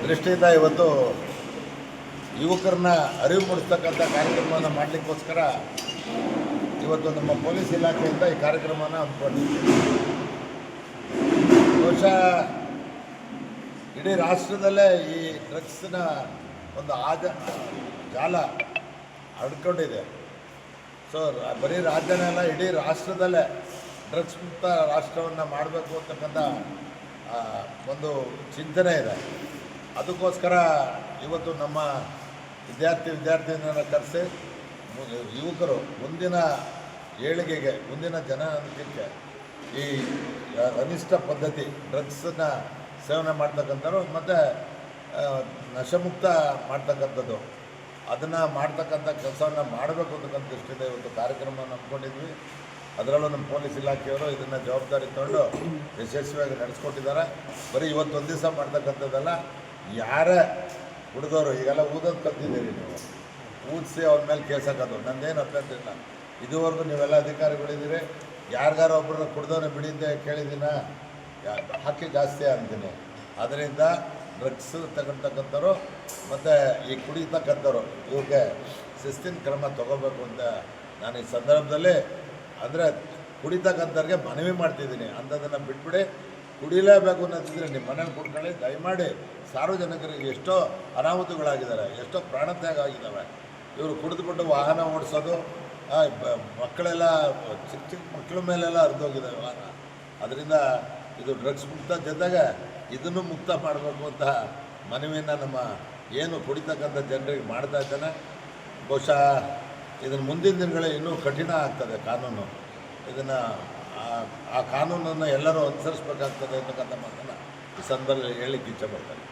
ದೃಷ್ಟಿಯಿಂದ ಇವತ್ತು ಯುವಕರನ್ನ ಅರಿವು ಮೂಡಿಸ್ತಕ್ಕಂಥ ಕಾರ್ಯಕ್ರಮವನ್ನು ಮಾಡಲಿಕ್ಕೋಸ್ಕರ ಇವತ್ತು ನಮ್ಮ ಪೊಲೀಸ್ ಇಲಾಖೆಯಿಂದ ಈ ಕಾರ್ಯಕ್ರಮವನ್ನು ಹಮ್ಮಿಕೊಂಡಿದ್ದೀವಿ. ಬಹುಶಃ ಇಡೀ ರಾಷ್ಟ್ರದಲ್ಲೇ ಈ ಡ್ರಗ್ಸ್ನ ಒಂದು ಜಾಲ ಹರಡ್ಕೊಂಡಿದೆ. ಸೊ ಬರೀ ರಾಜ್ಯನೇ ಅಲ್ಲ, ಇಡೀ ರಾಷ್ಟ್ರದಲ್ಲೇ ಡ್ರಗ್ಸ್ ಮುಕ್ತ ರಾಷ್ಟ್ರವನ್ನು ಮಾಡಬೇಕು ಅಂತಕ್ಕಂಥ ಚಿಂತನೆ ಇದೆ. ಅದಕ್ಕೋಸ್ಕರ ಇವತ್ತು ನಮ್ಮ ವಿದ್ಯಾರ್ಥಿನಿಯರನ್ನು ಕರೆಸಿ ಯುವಕರು ಮುಂದಿನ ಏಳಿಗೆಗೆ, ಮುಂದಿನ ಜನಾಂಗಕ್ಕೆ ಈ ಅನಿಷ್ಟ ಪದ್ಧತಿ ಡ್ರಗ್ಸನ್ನು ಸೇವನೆ ಮಾಡ್ತಕ್ಕಂಥವ್ರು ಮತ್ತು ನಶಮುಕ್ತ ಮಾಡ್ತಕ್ಕಂಥದ್ದು ಅದನ್ನು ಮಾಡ್ತಕ್ಕಂಥ ಕೆಲಸವನ್ನು ಮಾಡಬೇಕು ಅಂತಕ್ಕಂಥ ದೃಷ್ಟಿಯಿಂದ ಇವತ್ತು ಕಾರ್ಯಕ್ರಮವನ್ನು ಹಮ್ಮಿಕೊಂಡಿದ್ವಿ. ಅದರಲ್ಲೂ ನಮ್ಮ ಪೊಲೀಸ್ ಇಲಾಖೆಯವರು ಇದನ್ನು ಜವಾಬ್ದಾರಿ ತಗೊಂಡು ಯಶಸ್ವಿಯಾಗಿ ನಡೆಸ್ಕೊಟ್ಟಿದ್ದಾರೆ. ಬರೀ ಇವತ್ತೊಂದು ದಿವಸ ಮಾಡ್ತಕ್ಕಂಥದ್ದಲ್ಲ, ಯಾರೇ ಹುಡುಗರು ಈಗೆಲ್ಲ ಊದೋದು ಕಲ್ತಿದ್ದೀರಿ, ನೀವು ಊದಿಸಿ ಅವ್ರ ಮೇಲೆ ಕೇಸ್ ಹಾಕೋದು ನಂದೇನು ಅಭ್ಯಂತರ ಇಲ್ಲ. ಇದುವರೆಗೂ ನೀವೆಲ್ಲ ಅಧಿಕಾರಿಗಳಿದ್ದೀರಿ, ಯಾರಿಗಾರ ಒಬ್ಬರನ್ನ ಕುಡ್ದವನ್ನ ಬಿಡಿದ್ದೆ ಕೇಳಿದ್ದೀನ, ಹಾಕಿ ಜಾಸ್ತಿ ಅಂತೀನಿ. ಅದರಿಂದ ಡ್ರಗ್ಸ್ ತಗೊಳ್ತಕ್ಕಂಥವ್ರು ಮತ್ತು ಈ ಕುಡಿತಕ್ಕಂಥವ್ರು ಇವ್ರಿಗೆ ಶಿಸ್ತಿನ ಕ್ರಮ ತೊಗೋಬೇಕು ಅಂತ ನಾನು ಈ ಸಂದರ್ಭದಲ್ಲಿ ಅಂದರೆ ಕುಡಿತಕ್ಕಂಥವ್ರಿಗೆ ಮನವಿ ಮಾಡ್ತಿದ್ದೀನಿ. ಅಂಥದ್ದನ್ನು ಬಿಟ್ಬಿಡಿ, ಕುಡಿಲೇಬೇಕು ಅನ್ನೋದಿದ್ರೆ ನಿಮ್ಮ ಮನೇಲಿ ಕುಡ್ಕೊಳ್ಳಿ. ದಯಮಾಡಿ ಸಾರ್ವಜನಿಕರಿಗೆ ಎಷ್ಟೋ ಅನಾಹುತಗಳಾಗಿದ್ದಾರೆ, ಎಷ್ಟೋ ಪ್ರಾಣತ್ಯಾಗ ಆಗಿದ್ದಾವೆ. ಇವರು ಕುಡಿದುಬಿಟ್ಟು ವಾಹನ ಓಡಿಸೋದು, ಮಕ್ಕಳೆಲ್ಲ ಚಿಕ್ಕ ಮಕ್ಕಳ ಮೇಲೆಲ್ಲ ಹರಿದೋಗಿದ್ದಾವೆ ವಾಹನ. ಅದರಿಂದ ಇದು ಡ್ರಗ್ಸ್ ಮುಕ್ತ ಜೊತೆಗೆ ಇದನ್ನು ಮುಕ್ತ ಮಾಡಬೇಕು ಅಂತ ಮನವಿಯನ್ನು ನಮ್ಮ ಏನು ಕುಡಿತಕ್ಕಂಥ ಜನರಿಗೆ ಮಾಡ್ತಾ ಇದ್ದಾನೆ. ಬಹುಶಃ ಇದನ್ನು ಮುಂದಿನ ದಿನಗಳೇ ಇನ್ನೂ ಕಠಿಣ ಆಗ್ತದೆ ಕಾನೂನು. ಇದನ್ನು ಆ ಕಾನೂನನ್ನು ಎಲ್ಲರೂ ಅನುಸರಿಸಬೇಕಾಗ್ತದೆ ಅಂತಕ್ಕಂಥ ಮಾತನ್ನು ಈ ಸಂದರ್ಭದಲ್ಲಿ ಹೇಳಲಿಕ್ಕೆ ಇಚ್ಛೆ ಪಡ್ತಾರೆ.